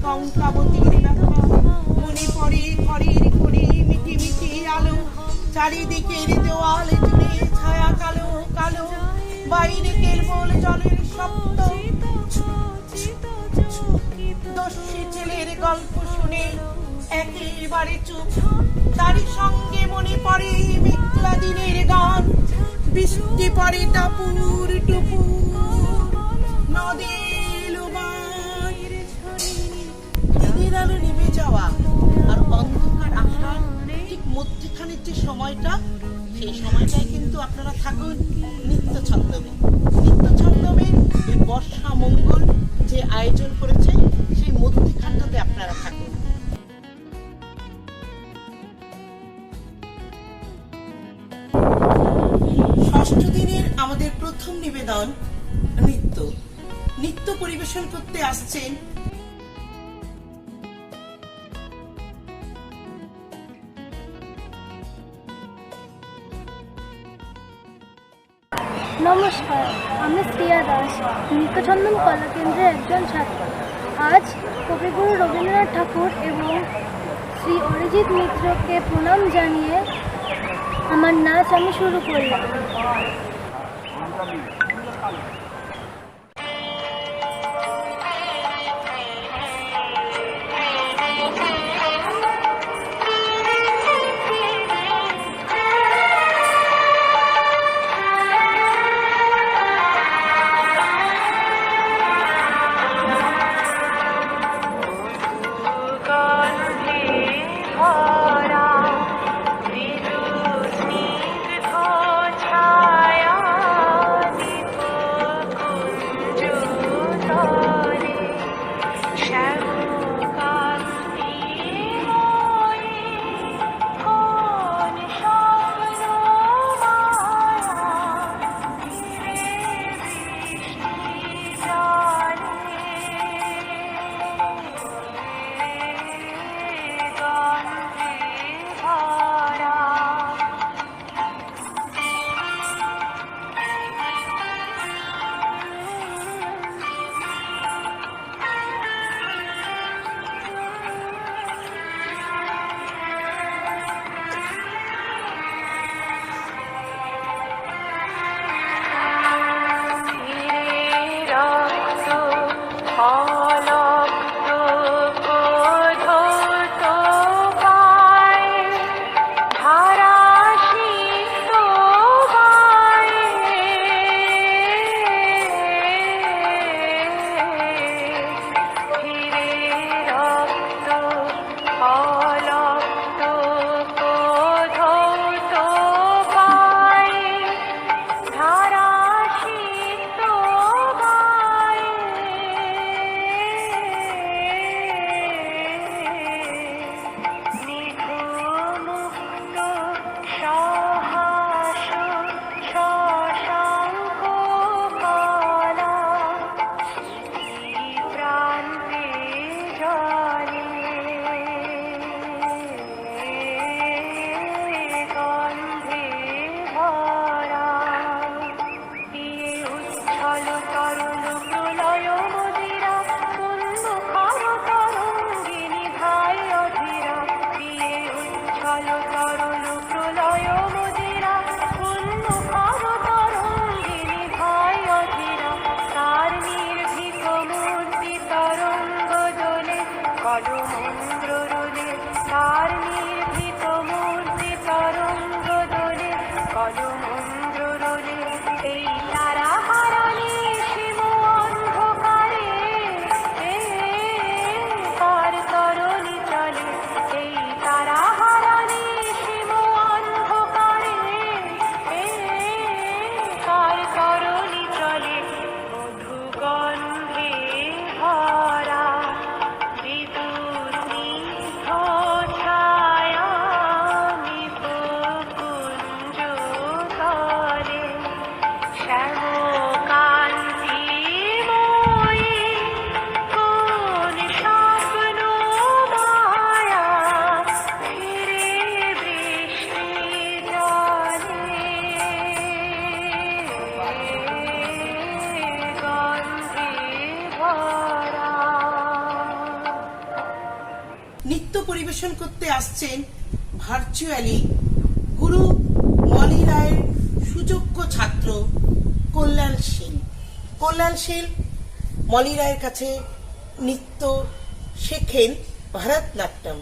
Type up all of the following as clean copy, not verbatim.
কঙ্কাবতীর ব্যথা মনে পড়ে ঘরের ঘড়ি মিটি মিটি আলো চারিদিকের দেওয়াল জুড়ে ছায়া কালো কালো বাইরে কেবল জলের শব্দ দস্যি ছেলের গল্প শুনে একেবারে চুপ তারই সঙ্গে মনে পড়ে মেঘলা দিনের গান বৃষ্টি পড়ে টাপুর টুপুর নদীর দিনের আলো নেমে যাওয়া আর অন্ধকার আসার ঠিক মধ্যখানের যে সময়টা সেই সময়টাই কিন্তু আপনারা থাকুন নিত্য ছন্দমে এই বর্ষা মঙ্গল যে আয়োজন করেছে সেই মধ্যখানটাতে আপনারা থাকুন। ষষ্ঠ দিনের আমাদের প্রথম নিবেদন নৃত্য পরিবেশন করতে আসছেন নমস্কার, আমি শ্রিয়া দাস, নৃত্যচন্দন কলা কেন্দ্রের একজন ছাত্র। আজ কবিগুরু রবীন্দ্রনাথ ঠাকুর এবং শ্রী অরিজিৎ মিত্রকে প্রণাম জানিয়ে আমার নাচ আমি শুরু করলাম। নৃত্য পরিবেশন করতে আসছেন ভার্চুয়ালি গুরু মলি রায়ের সুযোগ্য ছাত্র কল্যাণশীল। কল্যাণশীল মলি রায়ের কাছে নৃত্য শেখেন ভারতনাট্যম।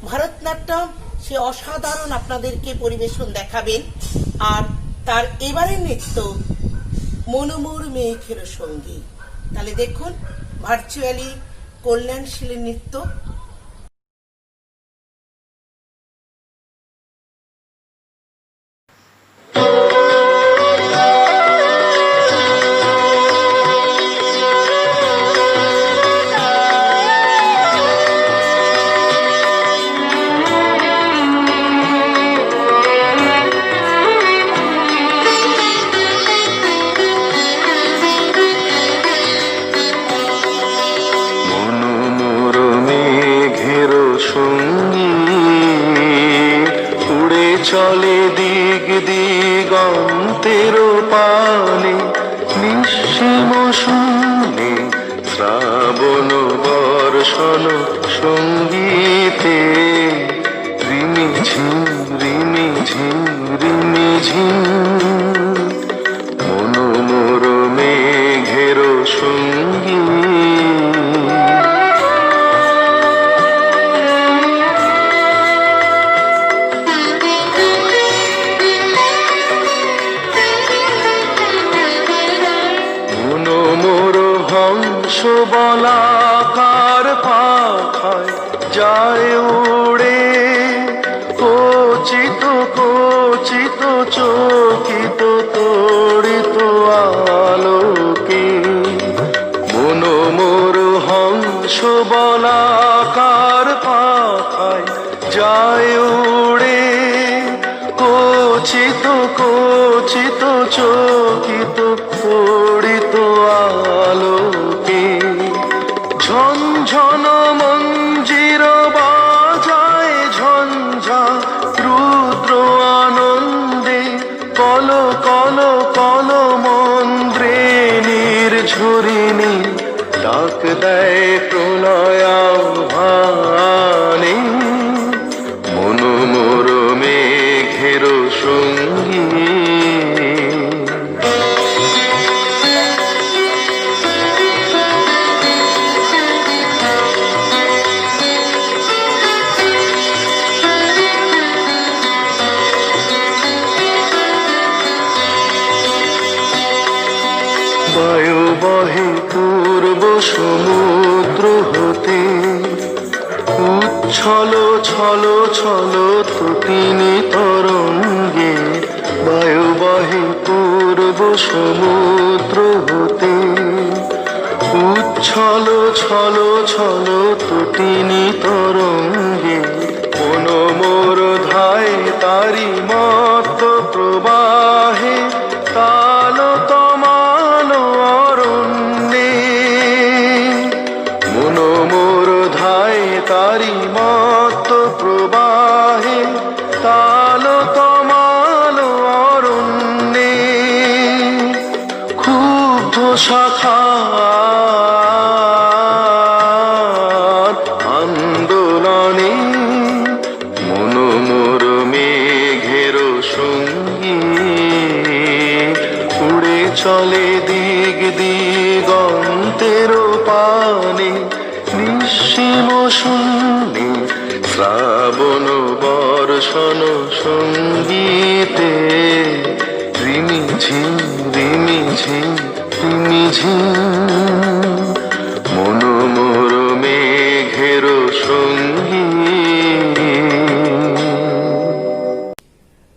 ভারতনাট্যম সে অসাধারণ আপনাদেরকে পরিবেশন দেখাবেন। আর তার এবারের নৃত্য মনোমোর মেঘের সঙ্গী। তাহলে দেখুন ভার্চুয়ালি কল্যাণশীলের নৃত্য। চলে দিগ দিগন্তের পানে, নিঃসীম শূন্যে শ্রাবণ বর্ষণ সঙ্গীতে, রিমিঝিম রিমিঝিম রিমিঝিম মনোমোর মেঘের সঙ্গী। বলাকার পাখায় যায় উড়ে, কচিত কচিত চকিত তড়িত আলোকে। মনোমোর হংস বলাকার পাখায় যায় উড়ে, কচিত কচিত চকিত তড়িত আলোকে। ঝনঝন মঞ্জির বাজায় ঝঞ্ঝা রুদ্র আনন্দে, কল কল কল মন্দ্রেণীর ঝরিণী ডাক দেয় প্রলয়াহ্বানে, মনোমোর মেঘের সঙ্গী। বায়ু বহে পূর্ব সমুদ্র হতে, উচ্ছল ছল ছল তটিনী তরঙ্গে। বায়ু বহে পূর্ব সমুদ্র হতে, উচ্ছল ছল ছল তটিনী তরঙ্গে। মনোমোর ধায় তারি মত প্রবাহে, তাল তমাল অরণ্যে। মনোমোর ধায় তারি মত প্রবাহে, তাল তমাল অরণ্যে। ক্ষুব্ধ শাখা আন্দোলনে, মনোমোর মেঘের সঙ্গী। উড়ে চলে দিগ দিগন্তের পানে, নিঃসীম শূন্যে শ্রাবণ বর্ষণ সঙ্গীতে, রিমিঝিম রিমিঝিম রিমিঝিম মনোমোর মেঘের সঙ্গী।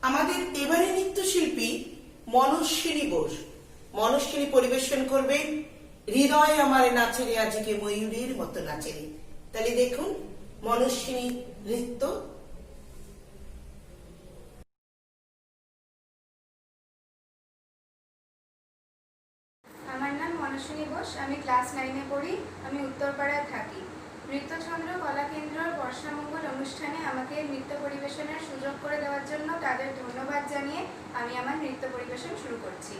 আমাদের এবারে নৃত্যশিল্পী মনস্বিনী বোস। মনস্বিনী পরিবেশন করবেন হৃদয় আমার নাচেরে আজকে ময়ূরের মতো নাচেরে। তাহলে দেখুন মনস্বিনী নৃত্য। আমার নাম মনস্বিনী বোস, আমি ক্লাস 9-এ পড়ি। আমি উত্তরপাড়ায় থাকি। নৃত্যচন্দ্র কলাকেন্দ্রর বর্ষামঙ্গল অনুষ্ঠানে আমাকে নৃত্য পরিবেশনের সুযোগ করে দেওয়ার জন্য তাদের ধন্যবাদ জানিয়ে আমি আমার নৃত্য পরিবেশন শুরু করছি।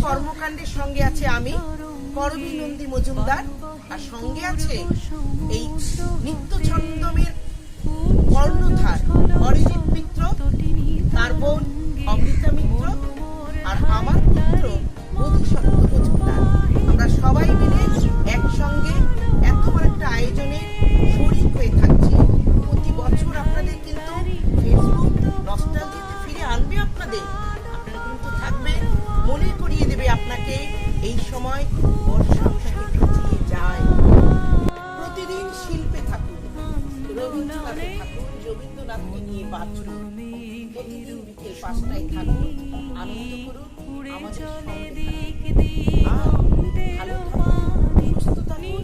কর্মকাণ্ডের সঙ্গে আছে আমি করবী নন্দী মজুমদার, আর সঙ্গে আছে এই নিত্য ছন্দমের কর্ণধার অরিজিৎ মিত্র, তার বোন অমৃতা মিত্র, আর আমার পুত্র বোধিসত্ত্ব মজুমদার। আমরা সবাই মিলে একসঙ্গে এত বড় একটা আয়োজনে শরিক হয়ে থাকছি। প্রতি বছর আপনাদের কিন্তু ফেসবুক নস্টালজিয়াতে ফিরে আনবে, আপনারা কিন্তু থাকবেন, মনে করিয়ে দেবে আপনাকে এই সময় বর্ষা আপনাকে পিছিয়ে যায়। প্রতিদিন শিল্পে থাকুন, রবীন্দ্রনাথে থাকুন, রবীন্দ্রনাথকে নিয়ে বাঁচুন। প্রতিদিন বিকেল 5টায় থাকুন, আনন্দ করুন, আমাদের সঙ্গে থাকুন। আর ভালো থাকুন, সুস্থ থাকুন।